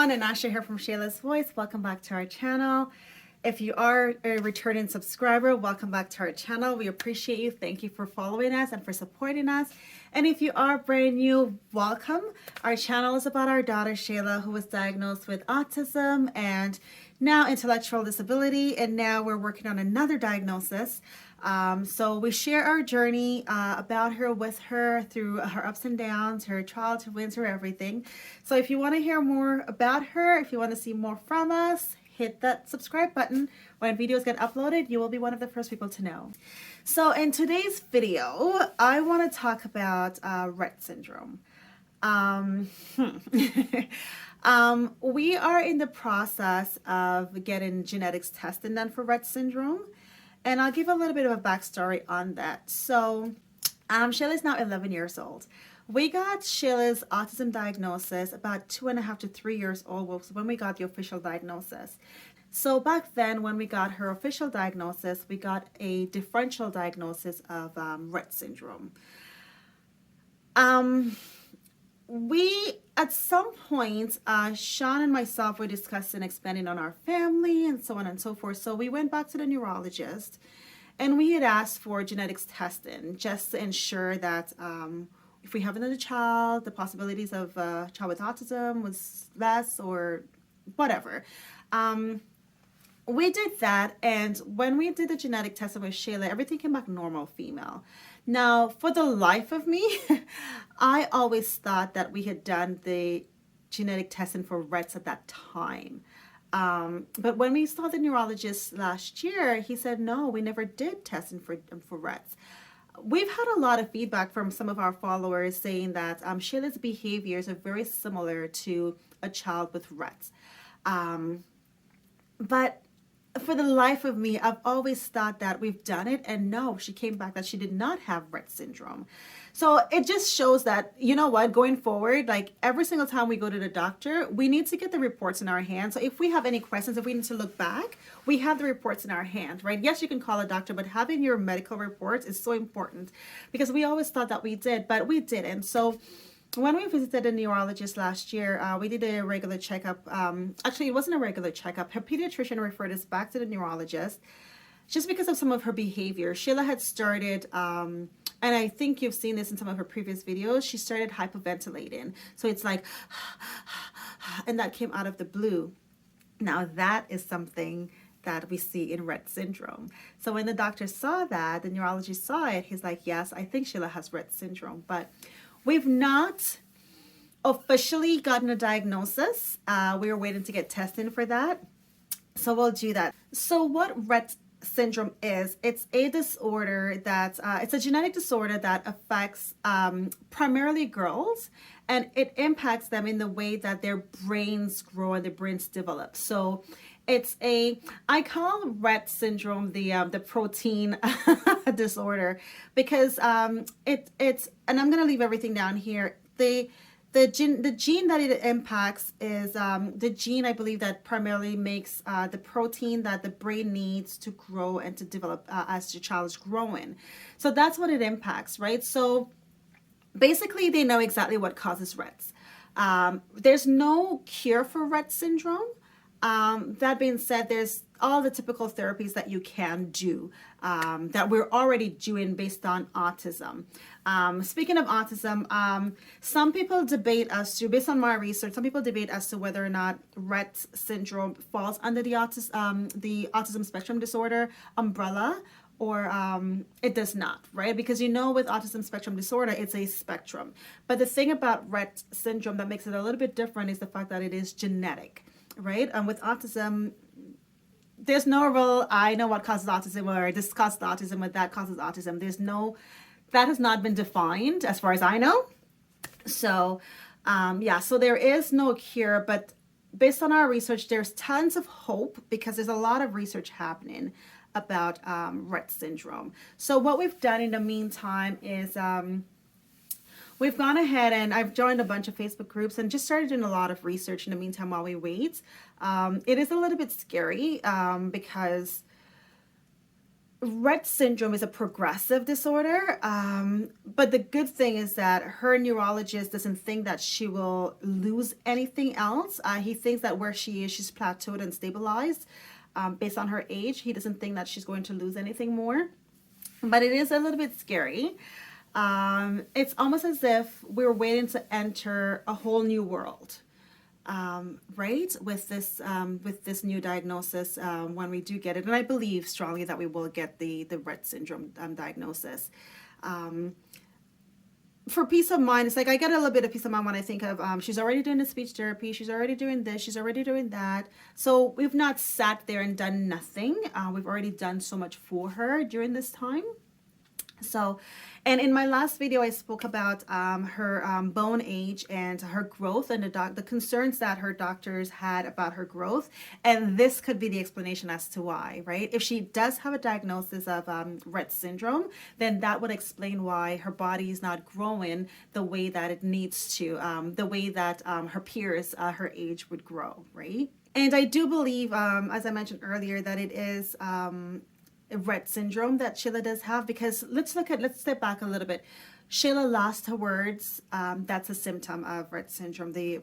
everyone, Annasha here from Shayla's Voice. Welcome back to our channel. If you are a returning subscriber, welcome back to our channel. We appreciate you. Thank you for following us and for supporting us. And if you are brand new, welcome. Our channel is about our daughter Shayla, who was diagnosed with autism and now intellectual disability, and now we're working on another diagnosis. So we share our journey about her, with her, through her ups and downs, her trials, her wins, her everything. So if you want to hear more about her, if you want to see more from us, hit that subscribe button. When videos get uploaded, you will be one of the first people to know. So in today's video, I want to talk about Rett syndrome. We are in the process of getting genetics testing done for Rett syndrome. And I'll give a little bit of a backstory on that. So Shayla is now 11 years old. We got Shayla's autism diagnosis about 2.5 to 3 years old was when we got the official diagnosis. So back then, when we got her official diagnosis, we got a differential diagnosis of Rett syndrome. We, at some point, Sean and myself were discussing expanding on our family and so on and so forth. So we went back to the neurologist and we had asked for genetics testing just to ensure that if we have another child, the possibilities of a child with autism was less or whatever. We did that, and when we did the genetic testing with Shayla, everything came back normal female. Now, for the life of me, I always thought that we had done the genetic testing for Rett's at that time. But when we saw the neurologist last year, he said, no, we never did testing for Rett's. We've had a lot of feedback from some of our followers saying that Shayla's behaviors are very similar to a child with Rett's. But for the life of me, I've always thought that we've done it, and no, she came back that she did not have Rett syndrome. So it just shows that, you know what, going forward, like every single time we go to the doctor, we need to get the reports in our hand. So if we have any questions, if we need to look back, we have the reports in our hand, right? Yes, you can call a doctor, but having your medical reports is so important, because we always thought that we did, but we didn't. So when we visited a neurologist last year, we did a regular checkup. Actually, it wasn't a regular checkup. Her pediatrician referred us back to the neurologist just because of some of her behavior. Shayla had started, and I think you've seen this in some of her previous videos, she started hyperventilating. So it's like, and that came out of the blue. Now that is something that we see in Rett syndrome. So when the doctor saw that, the neurologist saw it, he's like, yes, I think Shayla has Rett syndrome. But we've not officially gotten a diagnosis. We are waiting to get testing for that. So we'll do that. So what Rett syndrome is, it's a disorder that, it's a genetic disorder that affects primarily girls, and it impacts them in the way that their brains grow and their brains develop. So it's I call Rett syndrome the protein disorder, because it's, and I'm gonna leave everything down here. The gene that it impacts is the gene, I believe, that primarily makes the protein that the brain needs to grow and to develop as the child is growing. So that's what it impacts, right? So basically, they know exactly what causes Rett's. There's no cure for Rett syndrome. That being said, there's all the typical therapies that you can do that we're already doing based on autism. Speaking of autism, some people debate as to, based on my research, some people debate as to whether or not Rett syndrome falls under the autism spectrum disorder umbrella, or it does not, right? Because you know, with autism spectrum disorder, it's a spectrum. But the thing about Rett syndrome that makes it a little bit different is the fact that it is genetic, right? With autism, there's no real, I know what causes autism, or this causes autism, or that causes autism. There's no, that has not been defined as far as I know. So yeah, so there is no cure, but based on our research, there's tons of hope, because there's a lot of research happening about Rett syndrome. So what we've done in the meantime is we've gone ahead and I've joined a bunch of Facebook groups and just started doing a lot of research in the meantime while we wait. It is a little bit scary because Rett syndrome is a progressive disorder, but the good thing is that her neurologist doesn't think that she will lose anything else. He thinks that where she is, she's plateaued and stabilized based on her age. He doesn't think that she's going to lose anything more, but it is a little bit scary. It's almost as if we're waiting to enter a whole new world, right? With this new diagnosis, when we do get it, and I believe strongly that we will get the Rett syndrome diagnosis. For peace of mind, it's like I get a little bit of peace of mind when I think of she's already doing the speech therapy, she's already doing this, she's already doing that. So we've not sat there and done nothing. We've already done so much for her during this time. So, and in my last video, I spoke about her bone age and her growth and the concerns that her doctors had about her growth. And this could be the explanation as to why, right? If she does have a diagnosis of Rett syndrome, then that would explain why her body is not growing the way that it needs to, the way that her peers, her age would grow, right? And I do believe, as I mentioned earlier, that it is Rett syndrome that Shayla does have, because let's step back a little bit. Shayla lost her words. That's a symptom of Rett syndrome, the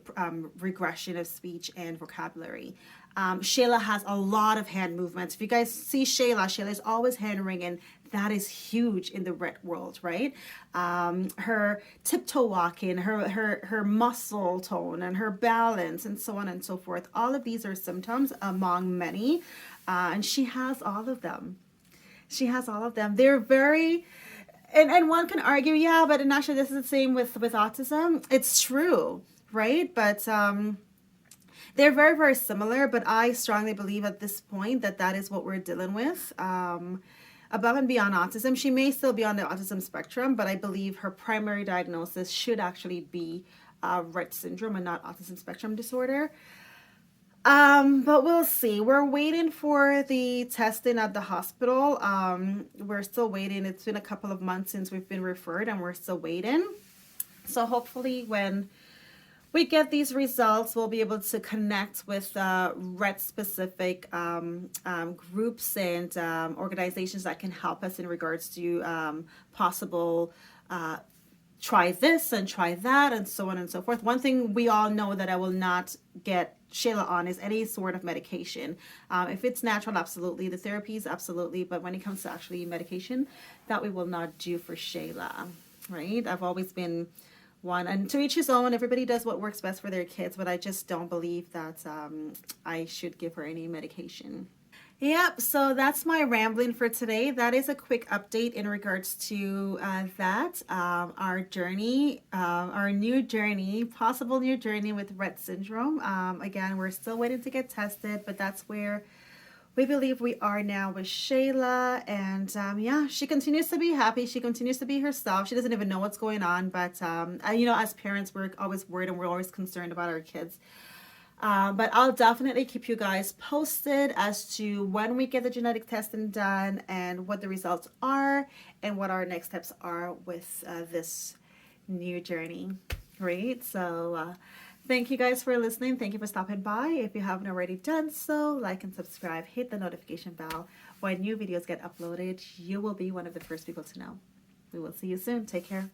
regression of speech and vocabulary. Shayla has a lot of hand movements. If you guys see Shayla is always hand wringing. That is huge in the Rett world, right? Her tiptoe walking, her muscle tone, and her balance, and so on and so forth. All of these are symptoms among many, and she has all of them. She has all of them. They're very, and one can argue, yeah, but Annasha, this is the same with autism. It's true, right? But they're very, very similar. But I strongly believe at this point that is what we're dealing with. Above and beyond autism, she may still be on the autism spectrum, but I believe her primary diagnosis should actually be Rett syndrome and not autism spectrum disorder. But we'll see. We're waiting for the testing at the hospital. We're still waiting. It's been a couple of months since we've been referred, and we're still waiting. So hopefully when we get these results, we'll be able to connect with Rett-specific groups and organizations that can help us in regards to possible try this and try that and so on and so forth. One thing we all know that I will not get Shayla on is any sort of medication. If it's natural, absolutely. The therapies, absolutely. But when it comes to actually medication, that we will not do for Shayla, right? I've always been one, and to each his own. Everybody does what works best for their kids, but I just don't believe that I should give her any medication. Yep, so that's my rambling for today. That is a quick update in regards to our journey, our new journey, possible new journey with Rett syndrome. Again, we're still waiting to get tested, but that's where we believe we are now with Shayla. And yeah, she continues to be happy. She continues to be herself. She doesn't even know what's going on, but you know, as parents, we're always worried and we're always concerned about our kids. But I'll definitely keep you guys posted as to when we get the genetic testing done and what the results are and what our next steps are with this new journey. Great. So thank you guys for listening. Thank you for stopping by. If you haven't already done so, like and subscribe. Hit the notification bell. When new videos get uploaded, you will be one of the first people to know. We will see you soon. Take care.